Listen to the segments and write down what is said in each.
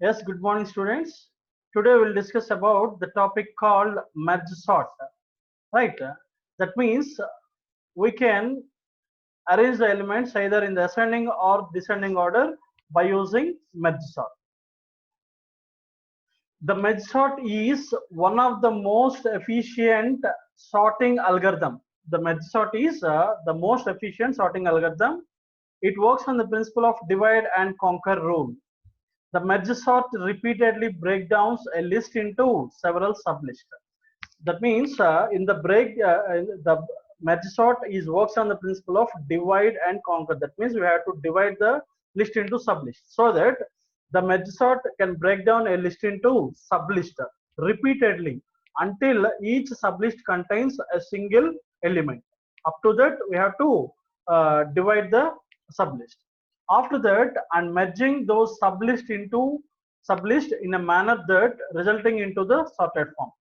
Yes, good morning, students. Today we'll discuss about the topic called merge sort. Right? That means we can arrange the elements either in the ascending or descending order by using merge sort. The merge sort is one of the most efficient sorting algorithm. The merge sort is the most efficient sorting algorithm. It works on the principle of divide and conquer rule. The merge sort repeatedly breaks down a list into several sublists. That means the merge sort is works on the principle of divide and conquer. That means we have to divide the list into sublists so that the merge sort can break down a list into sublist repeatedly until each sublist contains a single element. Up to that, we have to divide the sublist. After that, and merging those sublist into sublist in a manner that resulting into the sorted form.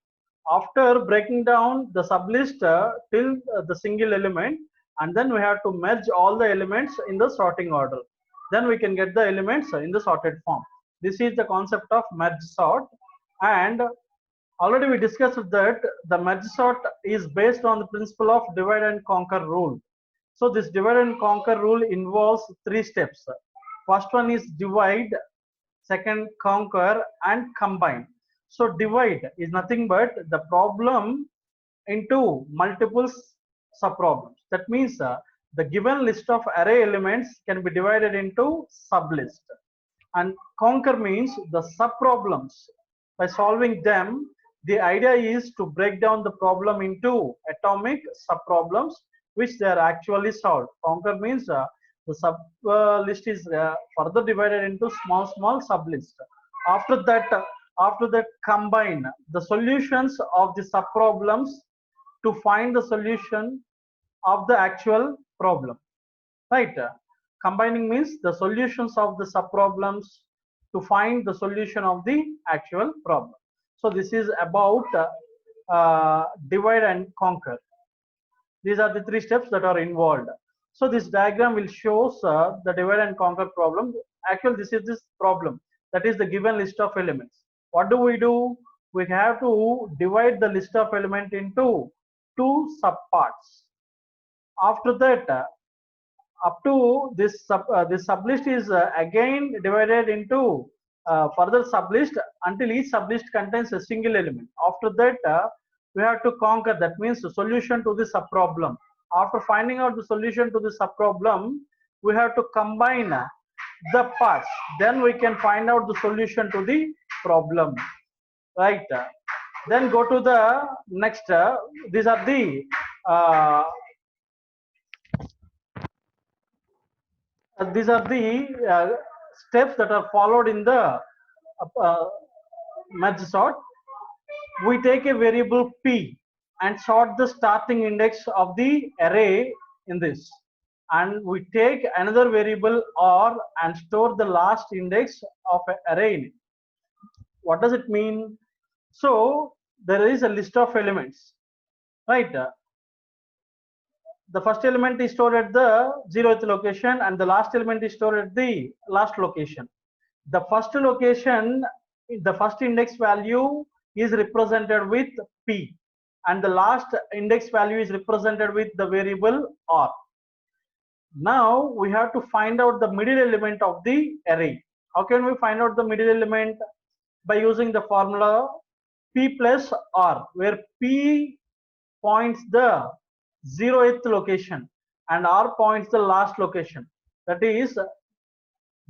After breaking down the sublist till the single element, and then we have to merge all the elements in the sorting order. Then we can get the elements in the sorted form. This is the concept of merge sort, and already we discussed that the merge sort is based on the principle of divide and conquer rule. So this divide and conquer rule involves three steps. First one is divide, second conquer, and combine. So divide is nothing but the problem into multiple subproblems. That means the given list of array elements can be divided into sublist. And conquer means the subproblems. By solving them, the idea is to break down the problem into atomic subproblems which they are actually solved. Conquer means the sub list is further divided into small sublists. After that, combine the solutions of the subproblems to find the solution of the actual problem. Right? Combining means the solutions of the subproblems to find the solution of the actual problem. So this is about divide and conquer. These are the three steps that are involved. So this diagram will show the divide and conquer problem. Actually, this is this problem. That is the given list of elements. What do? We have to divide the list of element into two subparts. After that, up to this sublist is again divided into further sublist until each sublist contains a single element. After that, we have to conquer. That means the solution to the subproblem. After finding out the solution to the subproblem, we have to combine the parts. Then we can find out the solution to the problem. Right? Then go to the next. These are the steps that are followed in the merge sort. We take a variable p and sort the starting index of the array in this, and we take another variable r and store the last index of an array in it. What does it mean? So there is a list of elements, right? The first element is stored at the 0th location and the last element is stored at the last location. The first location, the first index value is represented with p and the last index value is represented with the variable r. Now we have to find out the middle element of the array. How can we find out the middle element? By using the formula p plus r, where p points the 0th location and r points the last location. That is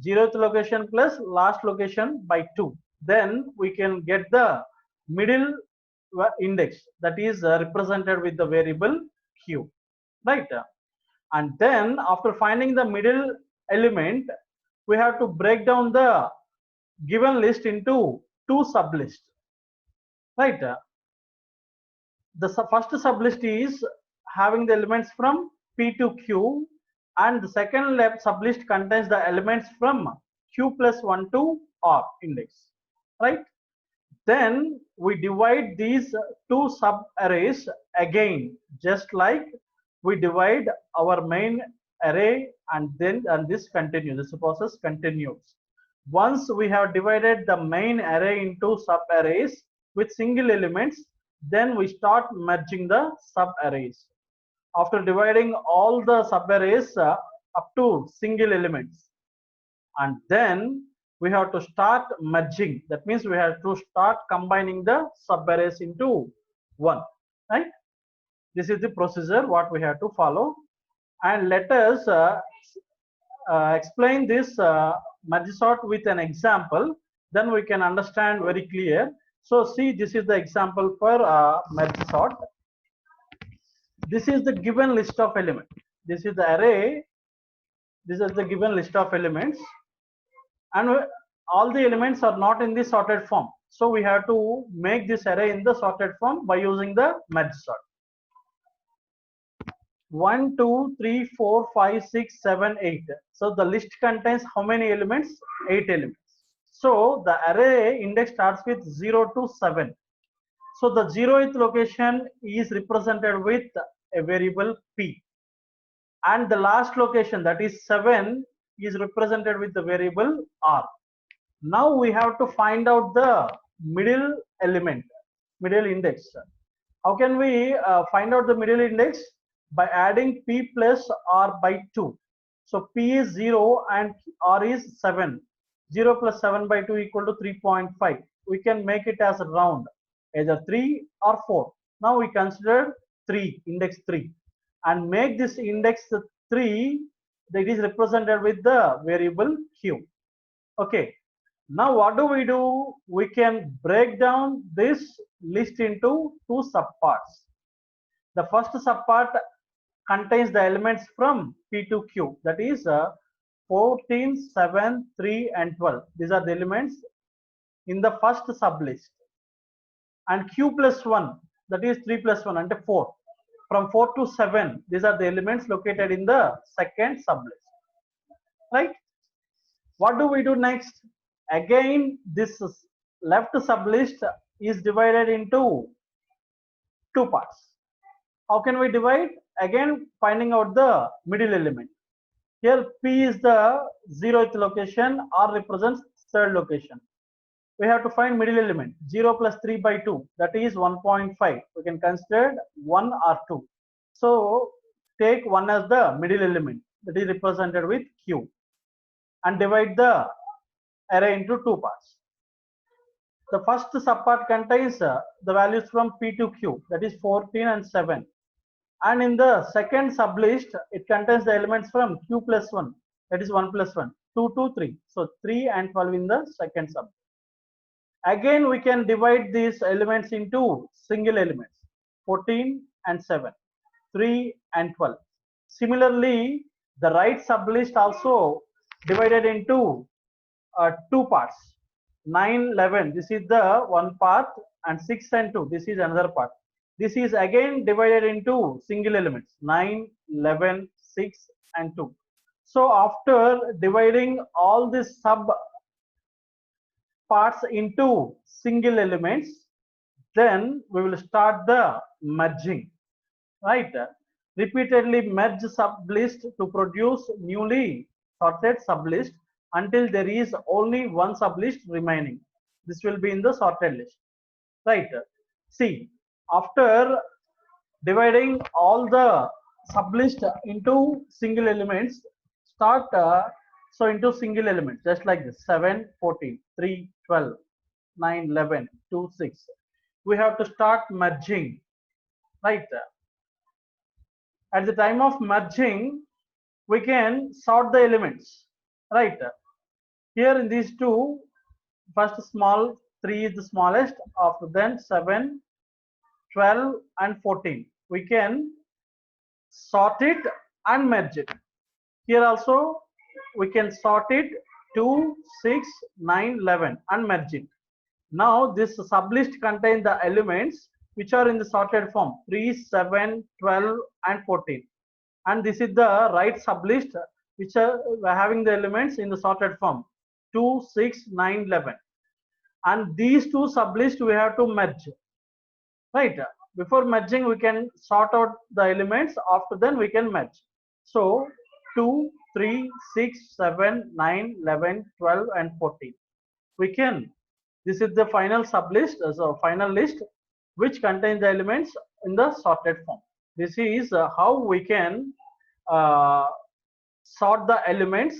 0th location plus last location by 2. Then we can get the middle index, that is represented with the variable q. Right? And then after finding the middle element, we have to break down the given list into two sublists. Right? The first sublist is having the elements from p to q, and the second sublist contains the elements from q plus 1 to r index. Right? Then we divide these two sub arrays again, just like we divide our main array, and this process continues. Once we have divided the main array into sub arrays with single elements, then we start merging the sub arrays. After dividing all the sub arrays up to single elements, and then we have to start merging. That means we have to start combining the sub arrays into one, right? This is the procedure what we have to follow, and let us explain this merge sort with an example, then we can understand very clear. So see, this is the example for merge sort. This is the given list of elements. This is the array. This is the given list of elements, and all the elements are not in the sorted form. So we have to make this array in the sorted form by using the merge sort. 1, 2, 3, 4, 5, 6, 7, 8. So the list contains how many elements? 8 elements. So the array index starts with 0 to 7. So the 0th location is represented with a variable p, and the last location, that is 7, is represented with the variable r. Now we have to find out the middle element, middle index. How can we find out the middle index? By adding p plus r by 2. So p is 0 and r is 7. 0 plus 7 by 2 equal to 3.5. We can make it as a round, either 3 or 4. Now we consider 3, index 3, and make this index 3 that is represented with the variable q. Okay. Now what do? We can break down this list into two subparts. The first subpart contains the elements from P to Q, that is 14, 7, 3 and 12. These are the elements in the first sublist. And Q plus 1, that is 3 plus 1 and 4. From 4 to 7, these are the elements located in the second sublist. Right? What do we do next? Again, this left sublist is divided into two parts. How can we divide? Again, finding out the middle element. Here P is the 0th location, R represents third location. We have to find middle element. 0 plus 3 by 2, that is 1.5. We can consider 1 or 2. So take 1 as the middle element, that is represented with Q, and divide the array into two parts. The first subpart contains the values from P to Q, that is 14 and 7. And in the second sublist, it contains the elements from Q plus 1, that is 1 plus 1, 2 to 3. So 3 and 12 in the second sublist. Again, we can divide these elements into single elements, 14 and 7, 3 and 12. Similarly, the right sublist also divided into two parts, 9, 11. This is the one part, and 6 and 2. This is another part. This is again divided into single elements, 9, 11, 6 and 2. So after dividing all these sub parts into single elements, then we will start the merging, right? Repeatedly merge sublist to produce newly sorted sublist until there is only one sublist remaining. This will be in the sorted list, right? See, after dividing all the sublist into single elements, start so into single elements, just like this: 7, 14, 3, 12, 9, 11, 2, 6. We have to start merging, right? At the time of merging, we can sort the elements, right? Here in these two, first small 3 is the smallest, after then 7, 12 and 14. We can sort it and merge it. Here also we can sort it 2, 6, 9, 11 and merge it. Now this sublist contains the elements which are in the sorted form, 3, 7, 12 and 14. And this is the right sublist which are having the elements in the sorted form, 2, 6, 9, 11. And these two sublists we have to merge, right? Before merging, we can sort out the elements. After then we can merge. So 2, 3, 6, 7, 9, 11, 12, and 14. We can, this is the final sublist, so final list which contains the elements in the sorted form. This is how we can uh, sort the elements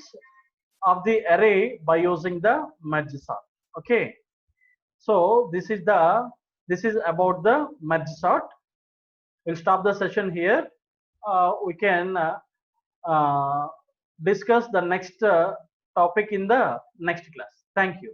of the array by using the merge sort. Okay, so this is about the merge sort. We'll stop the session here. We can discuss the next topic in the next class. Thank you.